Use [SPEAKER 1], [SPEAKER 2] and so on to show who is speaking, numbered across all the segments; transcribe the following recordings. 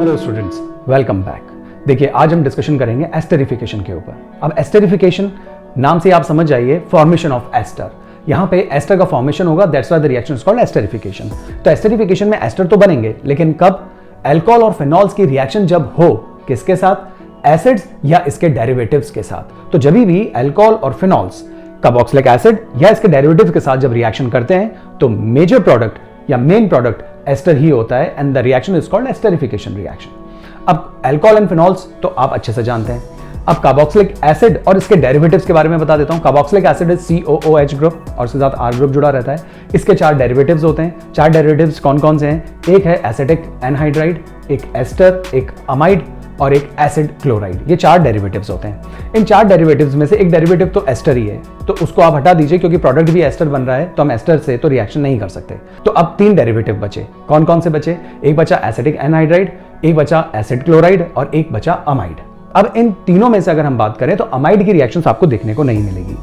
[SPEAKER 1] Hello students, welcome back. देखिए, आज हम डिस्कशन करेंगे एस्टरिफिकेशन के ऊपर। अब एस्टरिफिकेशन नाम से आप समझ जाइए फॉर्मेशन ऑफ एस्टर। यहाँ पे एस्टर का फॉर्मेशन होगा, that's why the reaction is called esterification. तो एस्टरिफिकेशन में एस्टर तो बनेंगे, लेकिन कब? अल्कोहल और फिनॉल्स की रिएक्शन जब हो, किसके साथ? एसिड्स या इसके डेरिवेटिव्स के साथ। तो जब भी अल्कोहल और फिनॉल्स कार्बोक्सिलिक एसिड या इसके डेरिवेटिव्स के साथ जब रिएक्शन करते हैं तो मेजर प्रोडक्ट या मेन प्रोडक्ट एस्टर ही होता है, and the reaction is called esterification reaction. अब अल्कोहल एंड फिनॉल्स तो आप अच्छे से जानते हैं। अब कार्बोक्सिलिक एसिड और इसके डेरिवेटिव्स के बारे में बता देता हूं। Carboxylic acid is COOH group और उसके साथ R ग्रुप जुड़ा रहता है। इसके 4 डेरिवेटिव्स होते हैं। 4 डेरिवेटिव्स कौन कौन से हैं? एक है एसिटिक एनहाइड्राइड, एक एस्टर, एक अमाइड और एक एसिड क्लोराइड। ये 4 डेरिवेटिव्स होते हैं। इन 4 डेरिवेटिव्स में से एक डेरिवेटिव तो एस्टर ही है, तो उसको आप हटा दीजिए क्योंकि प्रोडक्ट भी एस्टर बन रहा है, तो हम एस्टर से तो रिएक्शन नहीं कर सकते। तो अब 3 डेरिवेटिव बचे। कौन कौन से बचे? एक बचा एसिटिक एनहाइड्राइड, एक बचा एसिड क्लोराइड और एक बचा अमाइड। अब इन तीनों में से अगर हम बात करें तो अमाइड की रिएक्शंस आपको देखने को नहीं मिलेगी।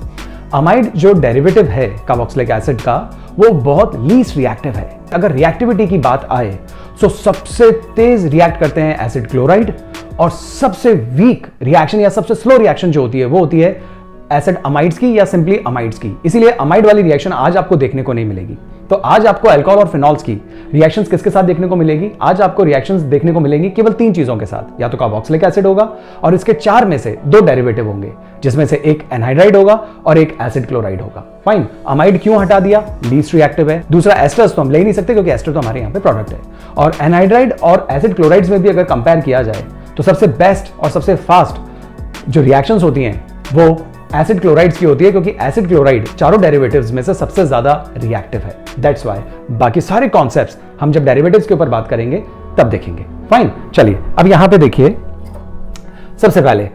[SPEAKER 1] अमाइड जो डेरिवेटिव है कार्बोक्सिलिक एसिड का, वो बहुत लीस्ट रिएक्टिव है। अगर रिएक्टिविटी की बात आए तो सबसे तेज रिएक्ट करते हैं एसिड क्लोराइड, और सबसे वीक रिएक्शन या सबसे स्लो रिएक्शन जो होती है वो होती है एसिड अमाइड्स की या सिंपली अमाइड्स की। इसीलिए अमाइड वाली रिएक्शन आज आपको देखने को नहीं मिलेगी। तो आज आपको अल्कोहल और फिनॉल्स की रिएक्शंस किसके साथ देखने को मिलेगी? आज आपको रिएक्शंस देखने को मिलेंगी केवल 3 चीजों के साथ। या तो कार्बोक्सिलिक एसिड होगा और इसके 4 में से 2 डेरिवेटिव होंगे, जिसमें से एक एनहाइड्राइड होगा और एक एसिड क्लोराइड होगा। फाइन, अमाइड क्यों हटा दिया? लीस्ट रिएक्टिव है। दूसरा एस्टर्स तो हम ले ही नहीं सकते क्योंकि एस्टर तो हमारे यहाँ पे प्रोडक्ट है। और एनहाइड्राइड और एसिड क्लोराइड्स में भी अगर कंपेयर किया जाए तो सबसे बेस्ट और सबसे फास्ट जो रिएक्शंस होती हैं वो एसिड क्लोराइड्स की होती है, क्योंकि एसिड क्लोराइड चारों डेरिवेटिव्स में से सबसे ज्यादा रिएक्टिव है। दैट्स व्हाई बाकी सारे कॉन्सेप्ट्स हम जब डेरिवेटिव्स के ऊपर बात करेंगे तब देखेंगे। फाइन, चलिए अब यहां पे देखिए। सबसे पहले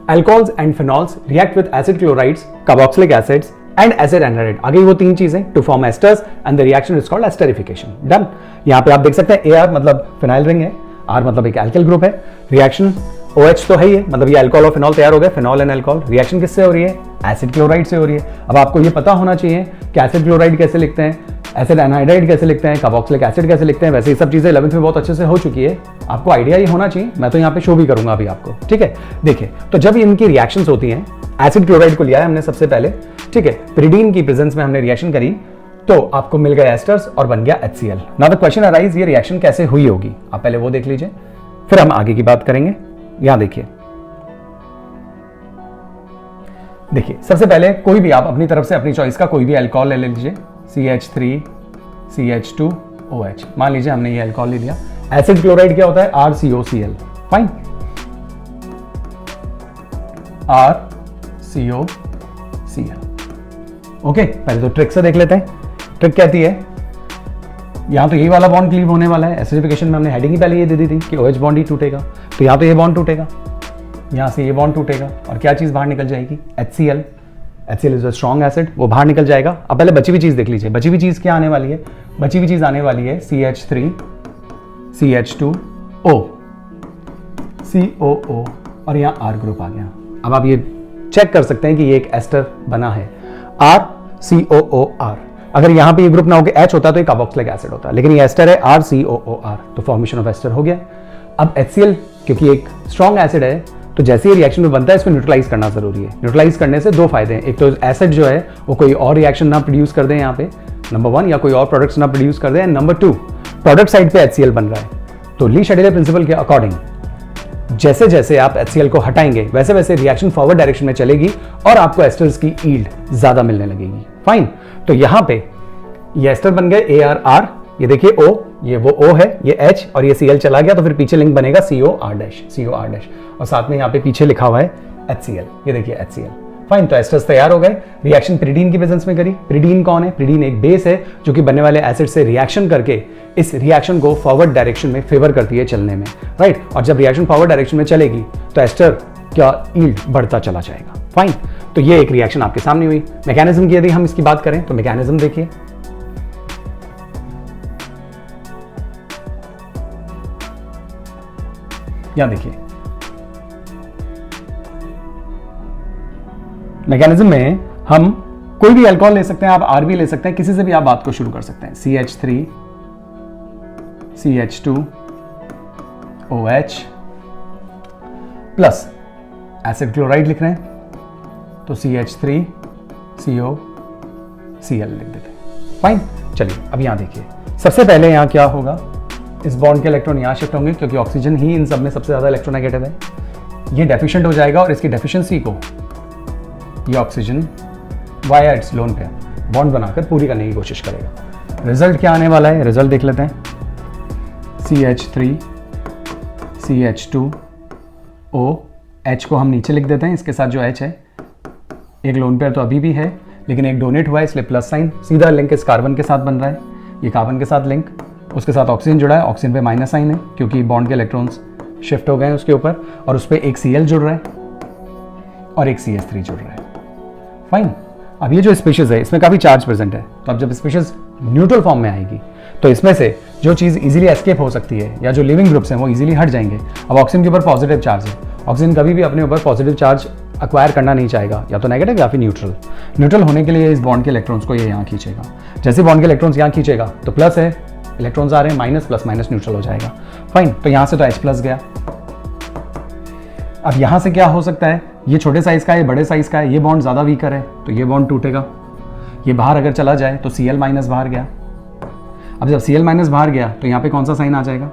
[SPEAKER 1] alcohols and phenols react with acid chlorides, carboxylic acids and acid anhydride. आगे वो 3 चीजें to form esters and the reaction is called esterification. Done. यहां पे आप देख सकते हैं AR मतलब फिनाइल रिंग है, R मतलब एक एल्किल ग्रुप है, रिएक्शन OH तो है ही है, मतलब ये अल्कोहल और फिनॉल तैयार हो गए, फिनॉल एंड अल्कोहल। रिएक्शन किससे हो रही है? एसिड क्लोराइड से हो रही है। अब आपको ये पता होना चाहिए कि एसिड क्लोराइड कैसे लिखते हैं, एसिड एनहाइड्राइड कैसे लिखते हैं, कार्बोक्सिलिक एसिड कैसे लिखते हैं। वैसे ये सब चीजें 11th में बहुत अच्छे से हो चुकी है, आपको आइडिया ही होना चाहिए। मैं तो यहाँ पे शो भी करूंगा अभी आपको, ठीक है। देखिए, तो जब इनकी रिएक्शंस होती हैं, एसिड क्लोराइड को लिया है हमने सबसे पहले, ठीक है, पिरिडीन की प्रेजेंस में हमने रिएक्शन करी तो आपको मिल गए एस्टर्स और बन गया HCl। Now the question arise, ये रिएक्शन कैसे हुई होगी? आप पहले वो देख लीजिए, फिर हम आगे की बात करेंगे। यहां देखिए, सबसे पहले कोई भी आप अपनी तरफ से अपनी चॉइस का कोई भी अल्कोहल ले लीजिए, CH3 CH2OH। मान लीजिए हमने ये अल्कोहल ले लिया। एसिड क्लोराइड क्या होता है? RCOCl। Fine, RCOCl। ओके, पहले तो ट्रिक से देख लेते हैं। ट्रिक कहती है यहां तो ये वाला बॉन्ड क्लीव होने वाला है। एसिडिफिकेशन में हमने हेडिंग ही पहले ये दे दी थी कि OH बॉन्ड ही टूटेगा, तो यहां तो ये बॉन्ड टूटेगा, यहां से ये बॉन्ड टूटेगा और क्या चीज बाहर निकल जाएगी? HCl। HCl is a strong acid, वो बाहर निकल जाएगा। अब पहले बची हुई चीज देख लीजिए। बची हुई चीज क्या आने वाली है? बची हुई चीज आने वाली है CH3 CH2O COO और यहां R ग्रुप आ गया। अब आप ये चेक कर सकते हैं कि ये एक एस्टर बना है, RCOOR। अगर यहां पे ये ग्रुप ना होकर H होता तो ये कार्बोक्सिलिक एसिड होता, लेकिन ये एस्टर है RCOOR, तो फॉर्मेशन ऑफ एस्टर हो गया। अब HCl क्योंकि एक स्ट्रॉन्ग एसिड है, तो जैसे ही रिएक्शन में बनता है इसको न्यूट्रलाइज करना जरूरी है। न्यूट्रलाइज करने से 2 फायदे हैं। एक तो एसिड जो है वो कोई और रिएक्शन ना प्रोड्यूस कर दे यहाँ पे, नंबर 1, या कोई और प्रोडक्ट्स ना प्रोड्यूस कर दे, एंड नंबर 2, प्रोडक्ट साइड पे HCl बन रहा है। तो ली शेडियर प्रिंसिपल के अकॉर्डिंग जैसे जैसे आप HCl को हटाएंगे वैसे वैसे रिएक्शन फॉरवर्ड डायरेक्शन में चलेगी और आपको एस्टर्स की यील्ड ज्यादा मिलने लगेगी। फाइन, तो यहां पे ये एस्टर बन गए ARR, ये देखिए O, ये वो O है, ये H और ये Cl चला गया, तो फिर पीछे लिंक बनेगा COR' और साथ में यहाँ पे पीछे लिखा हुआ है HCl। ये देखिए HCl। फाइन, तो एस्टर्स तैयार हो गए। रिएक्शन पिरिडीन की प्रेजेंस में करी। पिरिडीन कौन है? पिरिडीन एक बेस है जो कि बनने वाले एसिड से रिएक्शन करके इस रिएक्शन को फॉरवर्ड डायरेक्शन में फेवर करती है चलने में, राइट। और जब रिएक्शन फॉरवर्ड डायरेक्शन में चलेगी तो एस्टर का यील्ड बढ़ता चला जाएगा। फाइन, तो ये एक रिएक्शन आपके सामने हुई। मैकेनिज्म की यदि हम इसकी बात करें तो मैकेनिज्म देखिए। यहां देखिए, मैकेनिज्म में हम कोई भी अल्कोहल ले सकते हैं, आप R भी ले सकते हैं, किसी से भी आप बात को शुरू कर सकते हैं। CH3 CH2 OH plus acid chloride लिख रहे हैं तो CH3 CO Cl लिख देते हैं। फाइन, चलिए अब यहां देखिए, सबसे पहले यहां क्या होगा, इस बॉन्ड के इलेक्ट्रॉन यहां शिफ्ट होंगे क्योंकि ऑक्सीजन ही इन सब में सबसे ज्यादा इलेक्ट्रोनेगेटिव है। ये डेफिशिएंट हो जाएगा और इसकी डेफिशिएंसी को ये ऑक्सीजन वाया इट्स लोन पे बॉन्ड बनाकर पूरी करने की कोशिश करेगा। रिजल्ट क्या आने वाला है, रिजल्ट देख लेते हैं। CH3 CH2 O, H को हम नीचे लिख देते हैं, इसके साथ जो H है एक लोन पेयर तो अभी भी है लेकिन एक डोनेट हुआ है इसलिए प्लस साइन, सीधा लिंक इस कार्बन के साथ बन रहा है, ये कार्बन के साथ लिंक, उसके साथ ऑक्सीजन जुड़ा है, ऑक्सीजन पे माइनस साइन है क्योंकि बॉन्ड के इलेक्ट्रॉन्स शिफ्ट हो गए हैं उसके ऊपर, और उस पर एक Cl जुड़ रहा है और एक CH3 जुड़ रहा है। फाइन, अब ये जो स्पीशीज है इसमें काफी चार्ज प्रेजेंट है, तो अब जब स्पीशीज न्यूट्रल फॉर्म में आएगी तो इसमें से जो चीज इजीली एस्केप हो सकती है या जो लिविंग ग्रुप्स हैं वो इजीली हट जाएंगे। अब ऑक्सीजन के ऊपर पॉजिटिव चार्ज है, ऑक्सीजन कभी भी अपने ऊपर पॉजिटिव चार्ज अक्वायर करना नहीं चाहेगा, या तो नेगेटिव या फिर न्यूट्रल। न्यूट्रल होने के लिए इस बॉन्ड के इलेक्ट्रॉन्स को ये यहाँ खींचेगा, जैसे बॉन्ड के इलेक्ट्रॉन्स यहाँ खींचेगा तो प्लस है, इलेक्ट्रॉन्स आ रहे हैं माइनस, प्लस माइनस न्यूट्रल हो जाएगा। फाइन, तो यहाँ से तो H प्लस गया। अब यहाँ से क्या हो सकता है, ये छोटे साइज का है, ये बड़े साइज का है, ये बॉन्ड ज्यादा वीकर है तो ये बॉन्ड टूटेगा, ये बाहर अगर चला जाए तो Cl माइनस बाहर गया। अब जब Cl माइनस बाहर गया तो यहाँ पे कौन सा साइन आ जाएगा,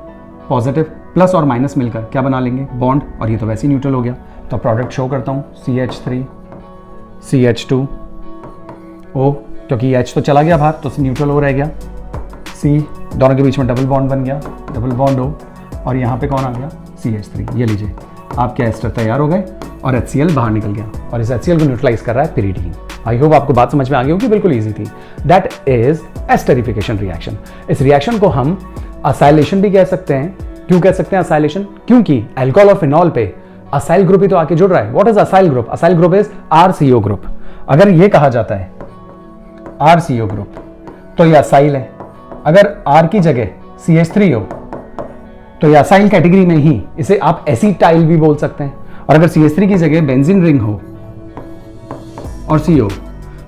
[SPEAKER 1] पॉजिटिव, प्लस और माइनस मिलकर क्या बना लेंगे, बॉन्ड, और ये तो वैसे ही न्यूट्रल हो गया। तो प्रोडक्ट शो करता हूँ, CH3 CH2 O, क्योंकि H तो चला गया बाहर तो न्यूट्रल हो रह गया, C, दोनों के बीच में डबल बॉन्ड बन गया, डबल बॉन्ड O, और यहाँ पे कौन आ गया, CH3। ये लीजिए आपके एस्टर तैयार हो गए और HCl बाहर निकल गया और इस HCl को न्यूट्रलाइज कर रहा है pyridine। आई होप आपको बात समझ में आ गई होगी, बिल्कुल इजी थी। That is esterification reaction. इस रिएक्शन को हम असाइलेशन भी कह सकते हैं। क्यों कह सकते हैं असाइलेशन, क्योंकि अल्कोहल और फिनॉल पे असाइल ग्रुप ही तो आके जुड़ रहा है। What is acyl group, acyl group is RCO group. अगर ये कहा जाता है RCO ग्रुप तो ये असाइल है, अगर R की जगह CH3 हो तो ये असाइल कैटेगरी में ही, इसे आप एसीटाइल भी बोल सकते हैं, और अगर CH3 की जगह बेंजीन रिंग हो और CO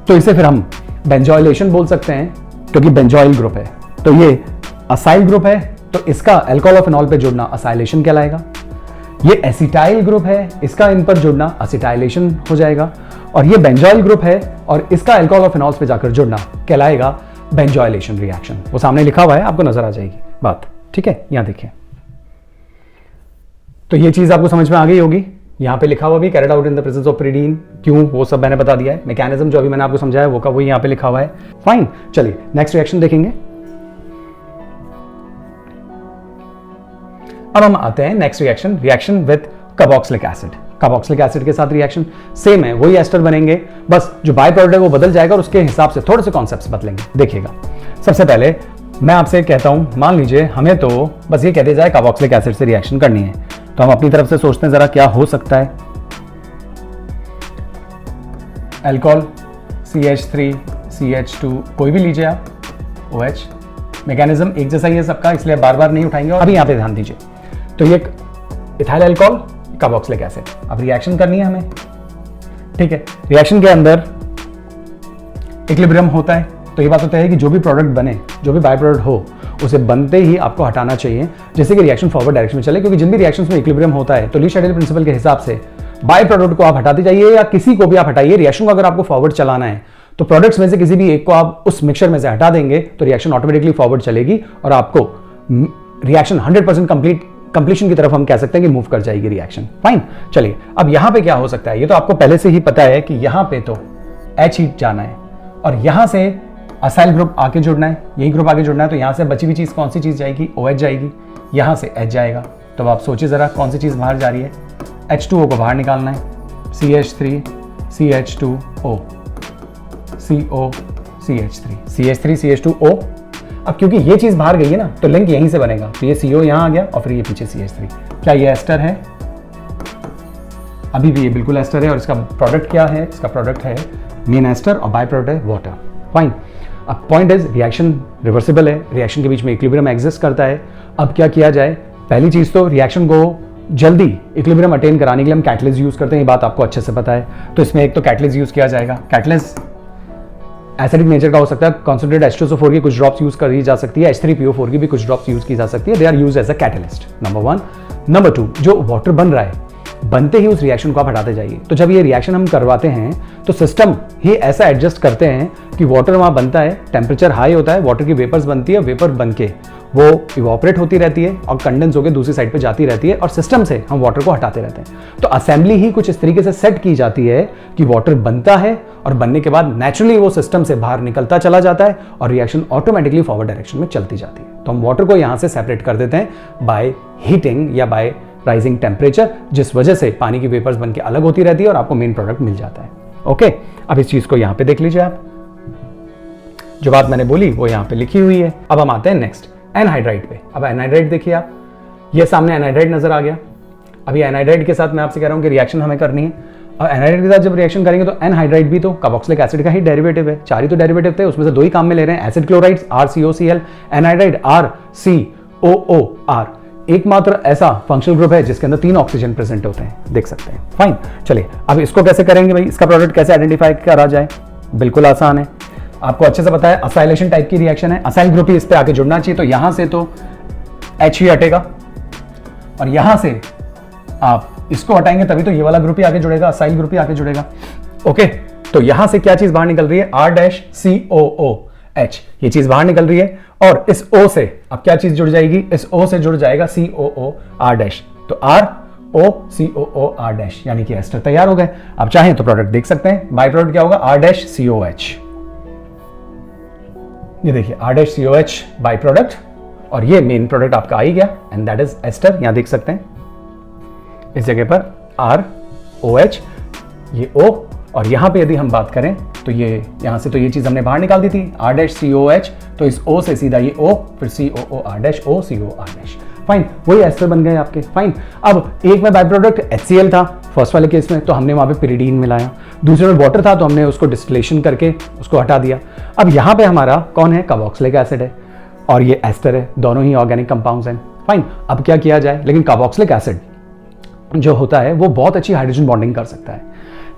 [SPEAKER 1] तो इसे फिर हम बेंजोइलेशन बोल सकते हैं क्योंकि बेंजोइल ग्रुप है। तो ये असाइल ग्रुप है तो इसका अल्कोहल और फिनॉल पे जुड़ना असाइलेशन कहलाएगा। ये एसिटाइल ग्रुप है, इसका इन पर जुड़ना असिटाइलेशन हो जाएगा, और ये बेंजोइल ग्रुप है और इसका अल्कोहल और फिनॉल्स पे जाकर जुड़ना कहलाएगा बेंजोइलेशन रिएक्शन। वो सामने लिखा हुआ है, आपको नजर आ जाएगी बात, ठीक है। यहां देखिए, तो ये चीज आपको समझ में आ गई होगी। यहां पे लिखा हुआ भी carried out in the presence of pyridine, क्यों, वो सब मैंने बता दिया है। मैकेनिज्म जो अभी मैंने आपको समझाया वो का वही यहां पे लिखा हुआ है। फाइन, चलिए नेक्स्ट रिएक्शन देखेंगे। अब हम आते हैं next reaction, reaction with carboxylic acid. Carboxylic acid के साथ रिएक्शन सेम है, वही एस्टर बनेंगे, बस जो बाय प्रोडक्ट है वो बदल जाएगा और उसके हिसाब से थोड़े से कॉन्सेप्ट्स बदलेंगे। देखिएगा, सबसे पहले मैं आपसे कहता हूं, मान लीजिए हमें तो बस ये कह दिया जाए कार्बोक्सिलिक एसिड से रिएक्शन करनी है, तो हम अपनी तरफ से सोचते हैं जरा क्या हो सकता है। अल्कोहल CH3 CH2 कोई भी लीजिए आप, OH, मैकेनिज्म एक जैसा ही है सबका, इसलिए बार बार नहीं उठाएंगे। और अभी यहां पे ध्यान दीजिए, तो ये इथाइल अल्कोहल कार्बोक्सिलिक एसिड, अब रिएक्शन करनी है हमें, ठीक है। रिएक्शन के अंदर इक्विलिब्रियम होता है, तो ये बात होता है कि जो भी प्रोडक्ट बने, जो भी बाय प्रोडक्ट हो, उसे बनते ही आपको हटाना चाहिए, जैसे कि रिएक्शन फॉरवर्ड डायरेक्शन में चले, क्योंकि जिन भी रिएक्शंस में इक्विलिब्रियम होता है तो ली शेड्यूल प्रिंसिपल के हिसाब से बाय प्रोडक्ट को आप हटाते जाइए या किसी को भी आप हटाइए। रिएक्शन को अगर आपको फॉरवर्ड चलाना है तो प्रोडक्ट्स में से किसी भी एक को आप उस मिक्सचर में से हटा देंगे तो रिएक्शन ऑटोमेटिकली फॉरवर्ड चलेगी और आपको रिएक्शन 100% कंप्लीशन की तरफ हम कह सकते हैं कि मूव कर जाएगी रिएक्शन। फाइन, चलिए अब यहां पे क्या हो सकता है, ये तो आपको पहले से ही पता है कि यहां पे तो H ही जाना है और यहां से असाइल ग्रुप आके जुड़ना है, यही ग्रुप आगे जुड़ना है, तो यहां से बची हुई चीज कौन सी चीज जाएगी, OH जाएगी, यहां से H जाएगा। तो आप सोचिए जरा कौन सी चीज बाहर जा रही है, H2O को बाहर निकालना है, CH3 CH2O CO CH3 CH3 CH2O। अब क्योंकि ये चीज बाहर गई है ना तो लिंक यहीं से बनेगा, तो ये CO यहां आ गया और फिर ये पीछे CH3। क्या ये एस्टर है, अभी भी ये बिल्कुल एस्टर है, और इसका प्रोडक्ट क्या है, इसका प्रोडक्ट है मेन एस्टर और बाय प्रोडक्ट है वाटर। फाइन, अब पॉइंट इज रिएक्शन रिवर्सिबल है, रिएक्शन के बीच में इक्विलिब्रियम एग्जिस्ट करता है। अब क्या किया जाए, पहली चीज तो रिएक्शन को जल्दी इक्विलिब्रियम अटेन कराने के लिए हम कैटलिस्ट यूज करते हैं, ये बात आपको अच्छे से पता है। तो इसमें एक तो कैटलिस्ट यूज किया जाएगा, कैटलिस्ट एसिडिक नेचर का हो सकता है, कॉन्सेंट्रेट H2SO4 की कुछ ड्रॉप्स यूज करी जा सकती है, H3PO4 की भी कुछ ड्रॉप्स यूज की जा सकती है, they are use as a catalyst, number 1। Number 2, जो वाटर बन रहा है, बनते ही उस रिएक्शन को आप हटाते जाइए। तो जब ये रिएक्शन हम करवाते हैं तो सिस्टम ही ऐसा एडजस्ट करते हैं कि वाटर वहां बनता है, टेम्परेचर हाई होता है, वाटर की वेपर्स बनती है, वेपर बन के वो इवोपरेट होती रहती है और कंडेंस होकर दूसरी साइड पे जाती रहती है और सिस्टम से हम वाटर को हटाते रहते हैं। तो असेंबली ही कुछ इस तरीके से सेट की जाती है कि वाटर बनता है और बनने के बाद नेचुरली वो सिस्टम से बाहर निकलता चला जाता है और रिएक्शन ऑटोमेटिकली फॉरवर्ड डायरेक्शन में चलती जाती है। तो हम वाटर को यहां से सेपरेट कर देते हैं बाय हीटिंग या बाय राइजिंग टेम्परेचर, जिस वजह से पानी की वेपर्स बन के अलग होती रहती है और आपको मेन प्रोडक्ट मिल जाता है। ओके, अब इस चीज को यहां पे देख लीजिए आप, जो बात मैंने बोली वो यहां पे लिखी हुई है। अब हम आते हैं नेक्स्ट एनहाइड्राइड पे। अब एनहाइड्राइड देखिए आप, ये सामने एनहाइड्राइड नजर आ गया। अभी एनहाइड्राइड के साथ मैं आपसे कह रहा हूं कि रिएक्शन हमें करनी है और एनहाइड्राइड के साथ जब रिएक्शन करेंगे तो एनहाइड्राइड भी तो कार्बोक्सिलिक एसिड का ही डेरिवेटिव है। 4 ही तो डेरिवेटिव थे, उसमें से 2 ही काम में ले रहे हैं, acid chlorides RCOCl, anhydride RCOOR। एकमात्र ऐसा फंक्शनल ग्रुप है जिसके अंदर 3 ऑक्सीजन प्रेजेंट होते हैं, देख सकते हैं। फाइन, चलिए अब इसको कैसे करेंगे भाई, इसका प्रोडक्ट कैसे आइडेंटिफाई करा जाए? बिल्कुल आसान है, आपको अच्छे से पता है, असाइलेशन टाइप की रिएक्शन है, असाइल ग्रुप ही इस पे आके जुड़ना चाहिए। तो यहां से तो H ही हटेगा और यहां से आप इसको हटाएंगे तभी तो ये वाला ग्रुप ही आगे जुड़ेगा, असाइल ग्रुप ही आगे जुड़ेगा। ओके, तो यहां से क्या चीज बाहर निकल रही है? R-COOH, ये चीज बाहर निकल रही है और इस O से अब क्या चीज जुड़ जाएगी? इस O से जुड़ जाएगा COOR-, तो ROCOOR-, यानी कि एस्टर तैयार हो गए। आप चाहें तो प्रोडक्ट देख सकते हैं, बाय प्रोडक्ट क्या होगा? R-COH, ये देखिए R-COH बाय प्रोडक्ट और ये मेन प्रोडक्ट आपका आ ही गया एंड दैट इज एस्टर। यहां देख सकते हैं इस जगह पर ROH, ये O, और यहां पे यदि हम बात करें तो ये यहां से तो ये चीज हमने बाहर निकाल दी थी R-COH, तो इस O से सीधा ये O, फिर COOR-OCOR-। फाइन, वही एस्टर बन गए आपके। फाइन, अब एक में बाय प्रोडक्ट HCl था फर्स्ट वाले केस में, तो हमने वहां पे पिरिडीन मिलाया। दूसरे में वाटर था तो हमने उसको डिस्टिलेशन करके उसको हटा दिया। अब यहां पे हमारा कौन है? कार्बोक्सिलिक एसिड है और ये एस्टर है, दोनों ही ऑर्गेनिक कंपाउंड्स हैं। फाइन, अब क्या किया जाए? लेकिन कार्बोक्सिलिक एसिड जो होता है वो बहुत अच्छी हाइड्रोजन बॉन्डिंग कर सकता है,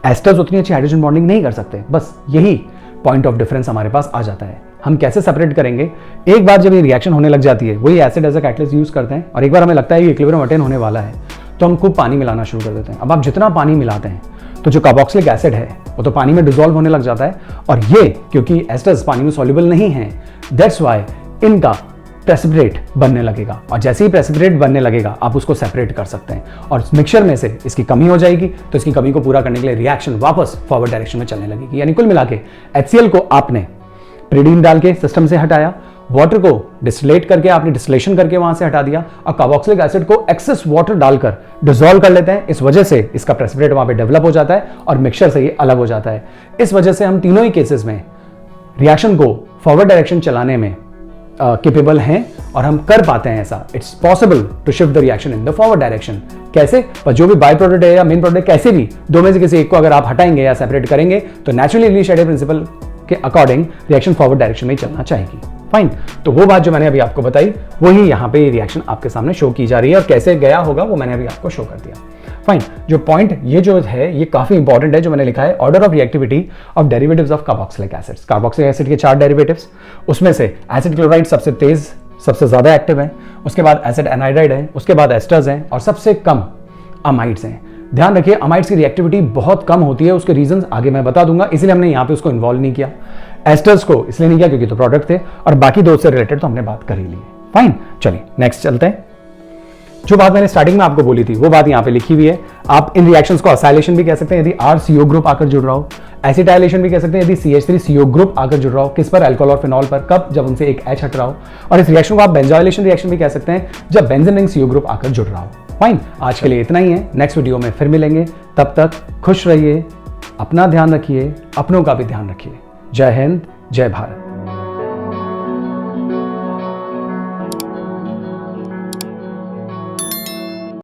[SPEAKER 1] एस्टर्स उतनी अच्छी हाइड्रोजन बॉन्डिंग नहीं कर सकते। बस यही पॉइंट ऑफ डिफरेंस हमारे पास आ जाता है। हम कैसे सेपरेट करेंगे? एक बार जब ये रिएक्शन होने लग जाती है, वही acid as a catalyst use करते हैं और एक बार हमें लगता है ये इक्विलिब्रियम अटेन होने वाला है तो हम खूब पानी मिलाना शुरू कर देते हैं। अब आप जितना पानी मिलाते हैं तो जो कार्बोक्सिलिक एसिड है वो तो पानी में डिसॉल्व होने लग जाता है और ये क्योंकि एस्टर्स पानी में सॉल्युबल नहीं है, दैट्स व्हाई इनका प्रेसिपिटेट बनने लगेगा और जैसे ही प्रेसिपिटेट बनने लगेगा आप उसको सेपरेट कर सकते हैं और मिक्सचर में से इसकी कमी हो जाएगी तो इसकी कमी को पूरा करने के लिए रिएक्शन वापस फॉरवर्ड डायरेक्शन में चलने लगेगी। यानी कुल मिला के HCl को आपने पिरिडीन डाल के सिस्टम से हटाया, वाटर को डिस्टिलेट करके आपने डिस्टिलेशन करके वहां से हटा दिया और कार्बोक्सिलिक एसिड को एक्सेस वाटर डालकर डिसॉल्व कर लेते हैं। इस वजह से इसका प्रेसिपिटेट वहां पे डेवलप हो जाता है और मिक्सचर से ये अलग हो जाता है। इस वजह से हम तीनों ही केसेस में रिएक्शन को फॉरवर्ड डायरेक्शन चलाने में कैपेबल हैं और हम कर पाते हैं ऐसा। It's possible to shift the reaction in the forward direction. कैसे? पर जो भी बाय प्रोडक्ट है या मेन प्रोडक्ट, कैसे भी दो में से किसी एक को अगर आप हटाएंगे या सेपरेट करेंगे तो नेचुरली इनिशिएटिव प्रिंसिपल के अकॉर्डिंग रिएक्शन फॉरवर्ड डायरेक्शन में ही चलना चाहेगी। फाइन, तो वो बात जो मैंने अभी आपको बताई वही यहाँ पे रिएक्शन आपके सामने शो की जा रही है और कैसे गया होगा वो मैंने अभी आपको शो कर दिया। फाइन, जो पॉइंट ये जो है ये काफी इंपॉर्टेंट है जो मैंने लिखा है, order of reactivity of derivatives of carboxylic acids. Carboxylic acid के 4 डेरिवेटिव्स, उसमें से एसिड क्लोराइड सबसे तेज, सबसे ज्यादा एक्टिव है, उसके बाद एसिड एनाइड्राइड है, उसके बाद एस्टर्स हैं और सबसे कम अमाइड्स हैं। ध्यान रखिए अमाइड्स की रिएक्टिविटी बहुत कम होती है, उसके रीजंस आगे मैं बता दूंगा, इसलिए हमने यहाँ पे उसको इन्वॉल्व नहीं किया। एस्टर्स को इसलिए नहीं किया क्योंकि तो प्रोडक्ट थे और बाकी दो से रिलेटेड तो हमने बात कर ही ली है। फाइन, चलिए नेक्स्ट चलते हैं। जो बात मैंने स्टार्टिंग में आपको बोली थी वो बात यहाँ पे लिखी हुई है। आप इन रिएक्शंस को असाइलेशन भी कह सकते हैं यदि RCO ग्रुप आकर जुड़ रहा हो, एसिटाइलेशन भी कह सकते हैं यदि CH3CO ग्रुप आकर जुड़ रहा हो। किस पर? अल्कोहल और फिनॉल पर। कब? जब उनसे एक H हट रहा हो। और इस रिएक्शन को आप बेंजोइलेशन रिएक्शन भी कह सकते हैं जब बेंजीन रिंग CO ग्रुप आकर जुड़ रहा हो। फाइन, आज के लिए इतना ही है, नेक्स्ट वीडियो में फिर मिलेंगे। तब तक खुश रहिए, अपना ध्यान रखिए, अपनों का भी ध्यान रखिए। जय हिंद, जय भारत।